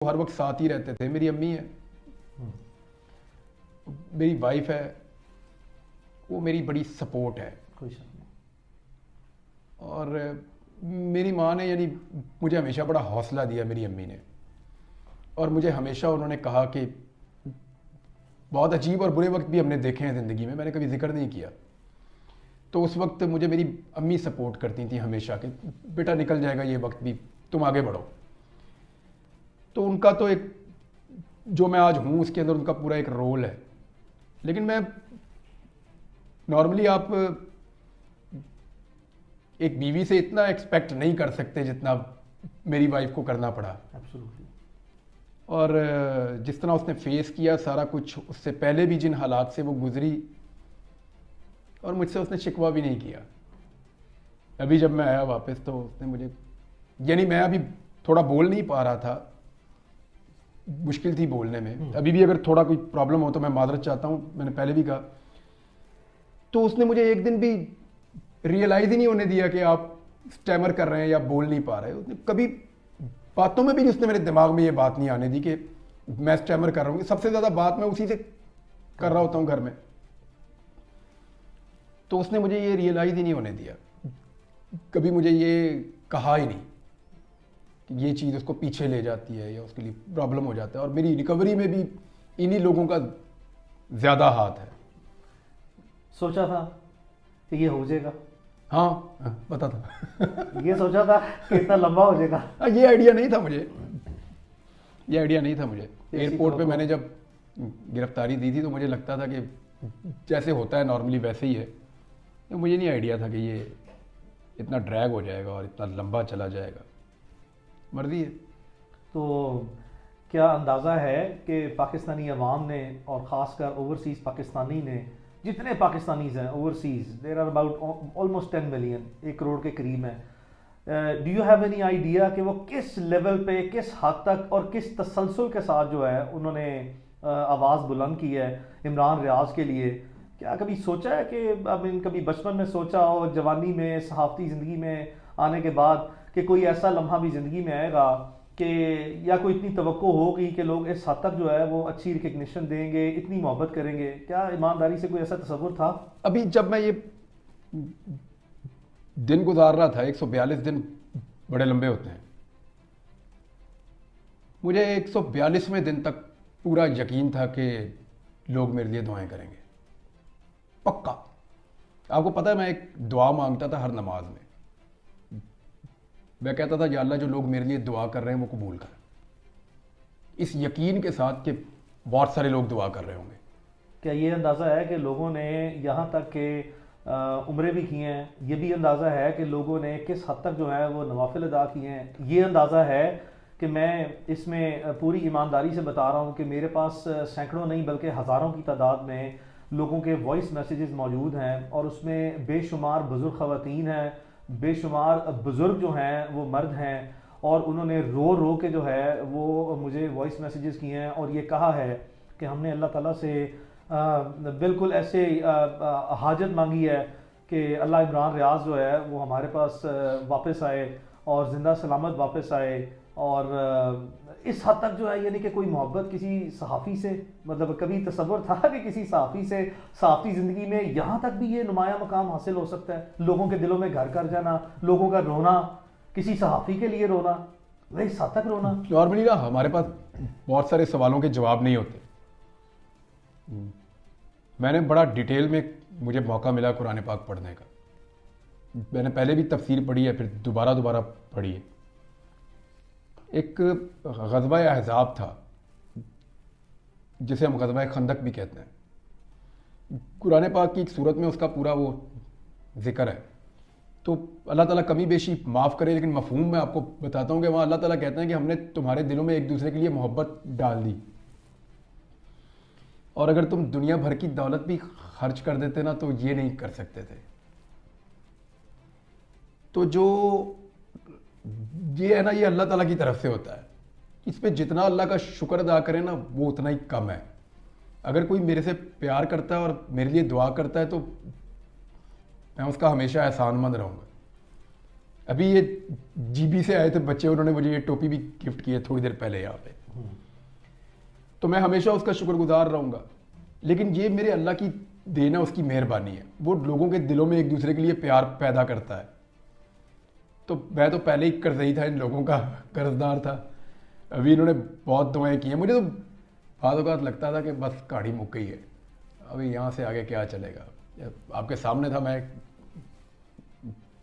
हर वक्त साथ ही रहते थे। मेरी अम्मी है, मेरी वाइफ है, वो मेरी बड़ी सपोर्ट है। कोई शक नहीं। और मेरी माँ ने यानी मुझे हमेशा बड़ा हौसला दिया, मेरी अम्मी ने। और मुझे हमेशा उन्होंने कहा कि बहुत अजीब और बुरे वक्त भी हमने देखे हैं ज़िंदगी में, मैंने कभी जिक्र नहीं किया। तो उस वक्त मुझे मेरी अम्मी सपोर्ट करती थी हमेशा कि बेटा निकल जाएगा ये वक्त भी, तुम आगे बढ़ो। तो उनका तो एक जो मैं आज हूँ उसके अंदर उनका पूरा एक रोल है। लेकिन मैं नॉर्मली आप एक बीवी से इतना एक्सपेक्ट नहीं कर सकते जितना मेरी वाइफ को करना पड़ा। एब्सोल्युटली। और जिस तरह उसने फेस किया सारा कुछ, उससे पहले भी जिन हालात से वो गुजरी, और मुझसे उसने शिकवा भी नहीं किया। अभी जब मैं आया वापस तो उसने मुझे, यानी मैं अभी थोड़ा बोल नहीं पा रहा था, मुश्किल थी बोलने में। अभी भी अगर थोड़ा कोई प्रॉब्लम हो तो मैं माजरत चाहता हूँ, मैंने पहले भी कहा। तो उसने मुझे एक दिन भी रियलाइज ही नहीं होने दिया कि आप स्टैमर कर रहे हैं या बोल नहीं पा रहे। उसने कभी बातों में भी उसने मेरे दिमाग में ये बात नहीं आने दी कि मैं स्टैमर कर रहा हूँ। सबसे ज़्यादा बात मैं उसी से कर रहा होता हूँ घर में। तो उसने मुझे ये रियलाइज ही नहीं होने दिया, कभी मुझे ये कहा ही नहीं कि ये चीज़ उसको पीछे ले जाती है या उसके लिए प्रॉब्लम हो जाता है। और मेरी रिकवरी में भी इन्हीं लोगों का ज़्यादा हाथ है। सोचा था कि ये हो जाएगा? हाँ, पता था। ये सोचा था कि इतना लंबा हो जाएगा? ये आइडिया नहीं था मुझे, ये आइडिया नहीं था मुझे। एयरपोर्ट पे तो मैंने जब गिरफ्तारी दी थी तो मुझे लगता था कि जैसे होता है नॉर्मली वैसे ही है। तो मुझे नहीं आइडिया था कि ये इतना ड्रैग हो जाएगा और इतना लंबा चला जाएगा। मर्जी है। तो क्या अंदाज़ा है कि पाकिस्तानी अवाम ने और ख़ासकर ओवरसीज़ पाकिस्तानी ने, जितने पाकिस्तानीज़ हैं overseas, there are about almost 10 million, 1 crore के करीब हैं, do you have any idea कि वो किस लेवल पे, किस हद तक और किस तसलसल के साथ जो है उन्होंने आवाज़ बुलंद की है इमरान रियाज के लिए? क्या कभी सोचा है कि कभी बचपन में सोचा हो, जवानी में, सहाफ़ती ज़िंदगी में आने के बाद, कि कोई ऐसा लम्हा भी ज़िंदगी में आएगा कि या कोई इतनी तवक्को होगी कि लोग इस हद तक जो है वो अच्छी रिकग्निशन देंगे, इतनी मोहब्बत करेंगे? क्या ईमानदारी से कोई ऐसा तस्वुर था? अभी जब मैं ये दिन गुजार रहा था, 142 दिन बड़े लंबे होते हैं, मुझे 142वें दिन तक पूरा यकीन था कि लोग मेरे लिए दुआएं करेंगे, पक्का। आपको पता है मैं एक दुआ मांगता था हर नमाज में। मैं कहता था या अल्लाह जो लोग मेरे लिए दुआ कर रहे हैं वो कबूल कर, इस यकीन के साथ कि बहुत सारे लोग दुआ कर रहे होंगे। क्या ये अंदाज़ा है कि लोगों ने यहाँ तक के उम्रें भी की हैं? ये भी अंदाज़ा है कि लोगों ने किस हद तक जो है वो नवाफिल अदा किए हैं? ये अंदाज़ा है कि मैं इसमें पूरी ईमानदारी से बता रहा हूँ कि मेरे पास सैकड़ों नहीं बल्कि हज़ारों की तादाद में लोगों के वॉइस मैसेजेस मौजूद हैं, और उसमें बेशुमार बुज़ुर्ग ख़वातीन हैं, बेशुमार बुज़ुर्ग जो हैं वो मर्द हैं, और उन्होंने रो रो के जो है वो मुझे वॉइस मैसेजेस किए हैं और ये कहा है कि हमने अल्लाह ताला से बिल्कुल ऐसे हाजत मांगी है कि अल्लाह इमरान रियाज जो है वो हमारे पास वापस आए और ज़िंदा सलामत वापस आए। और इस हद तक जो है, यानी कि कोई मोहब्बत किसी सहाफ़ी से, मतलब कभी तसव्वुर था कि किसी सहाफ़ी से सहाफ़ी ज़िंदगी में यहाँ तक भी ये नुमाया मकाम हासिल हो सकता है? लोगों के दिलों में घर कर जाना, लोगों का रोना, किसी सहाफ़ी के लिए रोना, वह इस हद तक रोना। नॉर्मली ना हमारे पास बहुत सारे सवालों के जवाब नहीं होते। मैंने बड़ा डिटेल में, मुझे मौका मिला कुरान पाक पढ़ने का। मैंने पहले भी तफसीर पढ़ी है, फिर दोबारा पढ़ी है। एक ग़ज़वा अहज़ाब था जिसे हम ग़ज़वा खंदक भी कहते हैं। कुरान पाक की एक सूरत में उसका पूरा वो ज़िक्र है। तो अल्लाह ताला कमी बेशी माफ़ करे, लेकिन मफ़हूम मैं आपको बताता हूँ कि वहाँ अल्लाह ताला कहते हैं कि हमने तुम्हारे दिलों में एक दूसरे के लिए मोहब्बत डाल दी, और अगर तुम दुनिया भर की दौलत भी खर्च कर देते ना तो ये नहीं कर सकते थे। तो जो ये है ना, ये अल्लाह ताला की तरफ से होता है। इस पे जितना अल्लाह का शुक्र अदा करें ना वो उतना ही कम है। अगर कोई मेरे से प्यार करता है और मेरे लिए दुआ करता है तो मैं उसका हमेशा एहसानमंद रहूँगा। अभी ये जीबी से आए थे बच्चे, उन्होंने मुझे ये टोपी भी गिफ्ट की है थोड़ी देर पहले यहाँ पे। तो मैं हमेशा उसका शुक्रगुजार रहूँगा। लेकिन ये मेरे अल्लाह की देन है, उसकी मेहरबानी है, वो लोगों के दिलों में एक दूसरे के लिए प्यार पैदा करता है। तो मैं तो पहले ही कर्जई था, इन लोगों का कर्जदार था। अभी इन्होंने बहुत दुआएं की हैं। मुझे तो बाद औक़ात लगता था कि बस कहानी मुक गई है, अभी यहाँ से आगे क्या चलेगा। आपके सामने था, मैं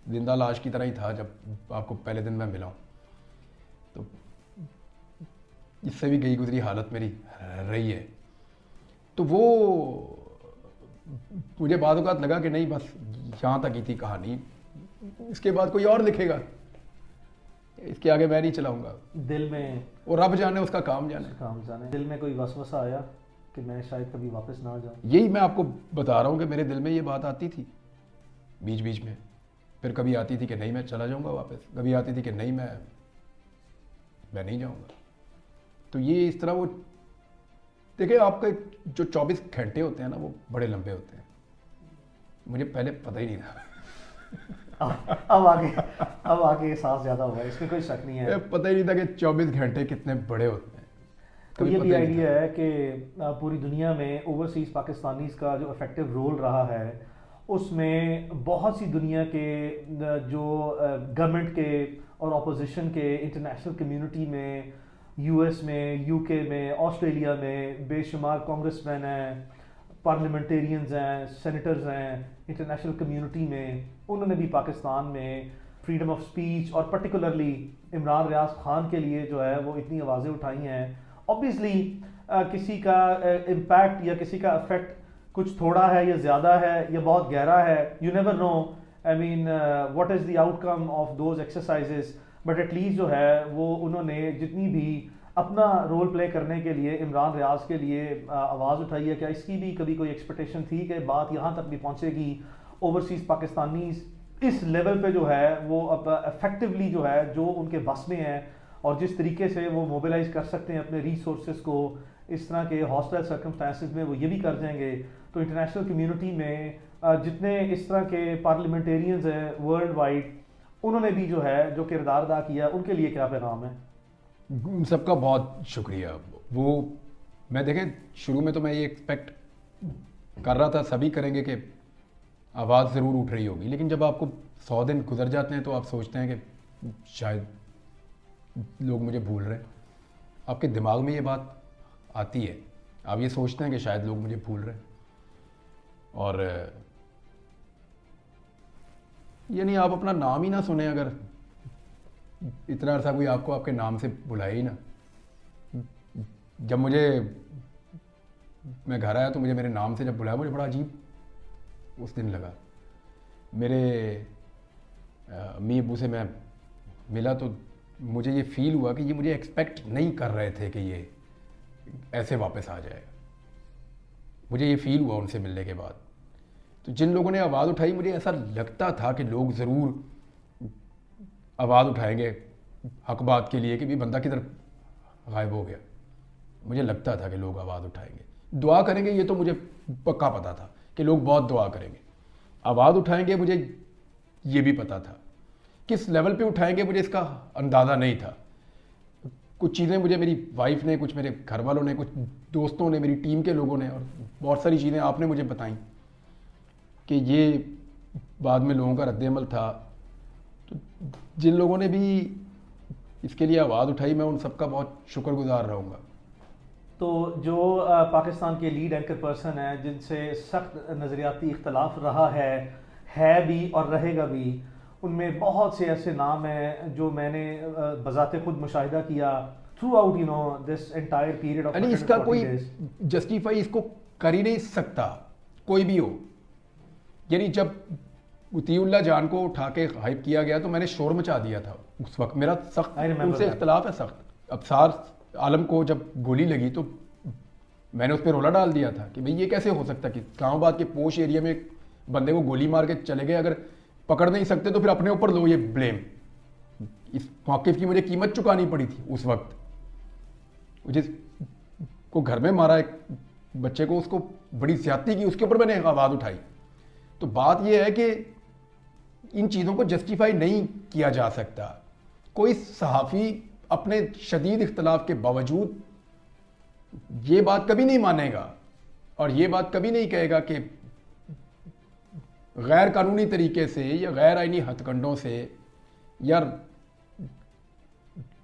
जिंदा लाश की तरह ही था जब आपको पहले दिन मैं मिला हूँ। तो इससे भी गई गुजरी हालत मेरी रही है। तो वो मुझे बाद औक़ात लगा कि नहीं, बस यहाँ तक ही थी कहानी, इसके बाद कोई और लिखेगा, इसके आगे मैं नहीं चलाऊंगा। दिल में और रब जाने, उसका काम जाने। दिल में कोई वसवसा आया कि मैं शायद कभी वापस ना आ जाऊं? यही मैं आपको बता रहा हूँ कि मेरे दिल में ये बात आती थी बीच बीच में। फिर कभी आती थी कि नहीं मैं चला जाऊंगा वापस, कभी आती थी कि नहीं मैं नहीं जाऊंगा। तो ये इस तरह वो देखिए, आपके जो 24 घंटे होते हैं ना, वो बड़े लंबे होते हैं। मुझे पहले पता ही नहीं था। अब आगे एहसास ज़्यादा हुआ है, इसमें कोई शक नहीं है। पता ही नहीं था कि 24 घंटे कितने बड़े होते हैं। तो ये भी आइडिया है कि पूरी दुनिया में ओवरसीज़ पाकिस्तानीज़ का जो इफेक्टिव रोल रहा है, उसमें बहुत सी दुनिया के जो गवर्नमेंट के और अपोजिशन के, इंटरनेशनल कम्युनिटी में, यूएस में, यूके में, ऑस्ट्रेलिया में बेशुमार कांग्रेसमैन हैं, पार्लियामेंटेरियंस हैं, सेनेटर्स हैं, इंटरनेशनल कम्युनिटी में, उन्होंने भी पाकिस्तान में फ्रीडम ऑफ स्पीच और पर्टिकुलरली इमरान रियाज खान के लिए जो है वो इतनी आवाज़ें उठाई हैं। ऑब्वियसली किसी का इम्पैक्ट या किसी का इफेक्ट कुछ थोड़ा है या ज़्यादा है या बहुत गहरा है, you never know. I mean what is the outcome of those exercises, but at least जो है वो उन्होंने जितनी भी अपना रोल प्ले करने के लिए इमरान रियाज के लिए आवाज़ उठाई है। क्या इसकी भी कभी कोई एक्सपेक्टेशन थी कि बात यहाँ तक भी पहुँचेगी, ओवरसीज़ पाकिस्तानीज़ इस लेवल पे जो है वो अब इफेक्टिवली जो है जो उनके बस में है और जिस तरीके से वो मोबिलाइज कर सकते हैं अपने रिसोर्सेज को, इस तरह के हॉस्टाइल सर्कमस्टांसेस में वो ये भी कर जाएंगे। तो इंटरनेशनल कम्युनिटी में जितने इस तरह के पार्लियामेंटेरियंस हैं वर्ल्ड वाइड, उन्होंने भी जो है जो किरदार अदा किया, उनके लिए क्या पैगाम है? उन सबका बहुत शुक्रिया। वो मैं देखें, शुरू में तो मैं ये एक्सपेक्ट कर रहा था सभी करेंगे कि आवाज़ ज़रूर उठ रही होगी, लेकिन जब आपको 100 दिन गुजर जाते हैं तो आप सोचते हैं कि शायद लोग मुझे भूल रहे हैं। आपके दिमाग में ये बात आती है, आप ये सोचते हैं कि शायद लोग मुझे भूल रहे हैं। और यानी आप अपना नाम ही ना सुने, अगर इतना अर्सा कोई आपको आपके नाम से बुलाए ही ना। जब मैं घर आया तो मुझे मेरे नाम से जब बुलाया, मुझे बड़ा अजीब उस दिन लगा। मेरे अम्मी अब्बू से मैं मिला तो मुझे ये फील हुआ कि ये मुझे एक्सपेक्ट नहीं कर रहे थे कि ये ऐसे वापस आ जाएगा। मुझे ये फील हुआ उनसे मिलने के बाद। तो जिन लोगों ने आवाज़ उठाई, मुझे ऐसा लगता था कि लोग ज़रूर आवाज़ उठाएंगे हक बात के लिए कि भी बंदा किधर गायब हो गया। मुझे लगता था कि लोग आवाज़ उठाएंगे, दुआ करेंगे, ये तो मुझे पक्का पता था कि लोग बहुत दुआ करेंगे। आवाज़ उठाएंगे मुझे ये भी पता था, किस लेवल पे उठाएंगे मुझे इसका अंदाज़ा नहीं था। कुछ चीज़ें मुझे मेरी वाइफ ने, कुछ मेरे घर वालों ने, कुछ दोस्तों ने, मेरी टीम के लोगों ने, और बहुत सारी चीज़ें आपने मुझे बताई कि ये बाद में लोगों का रद्द-ए-अमल था। तो जिन लोगों ने भी इसके लिए आवाज़ उठाई, मैं उन सबका बहुत शुक्रगुजार रहूँगा। तो जो पाकिस्तान के लीड एंकर पर्सन हैं, जिनसे सख्त नज़रियाती इख्तलाफ रहा है भी और रहेगा भी, उनमें बहुत से ऐसे नाम हैं जो मैंने बज़ाते खुद मुशाहिदा किया through out this entire period of. इसका कोई जस्टिफाई इसको कर ही नहीं सकता कोई भी हो। यानी जब उतीउल्लाह जान को उठा के हाइप किया गया तो मैंने शोर मचा दिया था उस वक्त। मेरा सख्त उनसे इख्तलाफ है, सख्त। अबसार आलम को जब गोली लगी तो मैंने उस पर रोला डाल दिया था कि भाई ये कैसे हो सकता कि इस्लामाबाद के पोश एरिया में बंदे को गोली मार के चले गए, अगर पकड़ नहीं सकते तो फिर अपने ऊपर लो ये ब्लेम। इस मौक़िफ़ की मुझे कीमत चुकानी पड़ी थी उस वक्त। जिसको घर में मारा एक बच्चे को, उसको बड़ी ज़्यादती की, उसके ऊपर मैंने आवाज़ उठाई। तो बात यह है कि इन चीज़ों को जस्टिफाई नहीं किया जा सकता। कोई सहाफ़ी अपने शदीद इख्तलाफ के बावजूद ये बात कभी नहीं मानेगा और ये बात कभी नहीं कहेगा कि गैर कानूनी तरीके से या गैर आईनी हथकंडों से या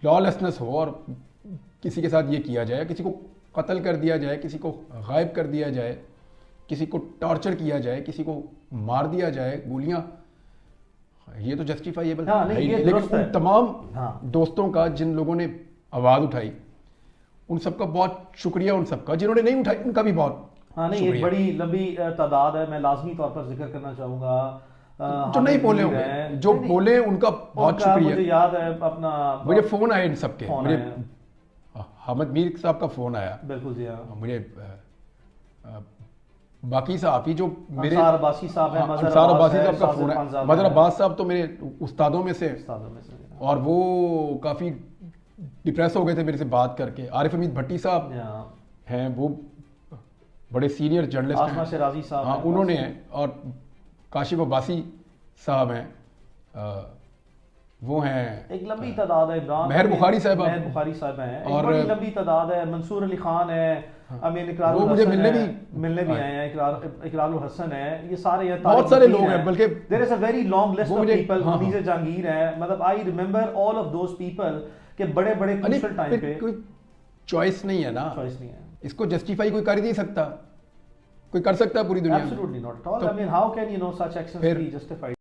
लॉलेसनेस हो और किसी के साथ ये किया जाए, किसी को कत्ल कर दिया जाए, किसी को गायब कर दिया जाए, किसी को टॉर्चर किया जाए, किसी को मार दिया जाए गोलियां, ये तो जस्टिफाइएबल है ही नहीं। लेकिन उन तमाम दोस्तों का जिन लोगों ने आवाज़ उठाई, उन सबका बहुत शुक्रिया, उन सबका जिन्होंने नहीं उठाई उनका भी बहुत नहीं, एक बड़ी लंबी तादाद है। मैं लाजमी तौर पर जिक्र करना चाहूँगा जो नहीं बोले होंगे, जो बोले उनका बहुत शुक्रिया। मुझे याद है अपना, मुझे फ़ोन आए इन सबके, मुझे हामिद मीर साहब का फ़ोन आया, बिल्कुल जी हाँ, मुझे बाकी साहब जो मेरे अंसार अब्बासी साहब हैं, अंसार अब्बासी साहब का फ़ोन है, मदर अब्बास साहब तो मेरे उस्तादों में से और वो काफ़ी डिप्रेस हो गए थे मेरे से बात करके। आरिफ हमीद भट्टी साहब हैं, वो बड़े सीनियर जर्नलिस्ट हैं, आसमा शराजी साहब हाँ उन्होंने हैं, और काशिफ अब्बासी साहब हैं, वो हैं, एक लंबी तादाद है। इमरान महर बुखारी साहब हैं, और बड़ी लंबी तादाद है। मंसूर अली खान है, अमीन इकरार, वो मुझे मिलने भी आए हैं, इकरार हसन है, ये सारे हैं, बहुत सारे लोग हैं, बल्कि there is a very long list of people. Munir Jahangir है, मतलब I remember all of those people के बड़े बड़े क्रूशियल टाइम पे। कोई चॉइस नहीं है ना, चॉइस नहीं है, इसको जस्टिफाई कोई कर ही नहीं सकता, कोई कर सकता है पूरी दुनिया में? Absolutely not at all. I mean how can you know such actions be justified?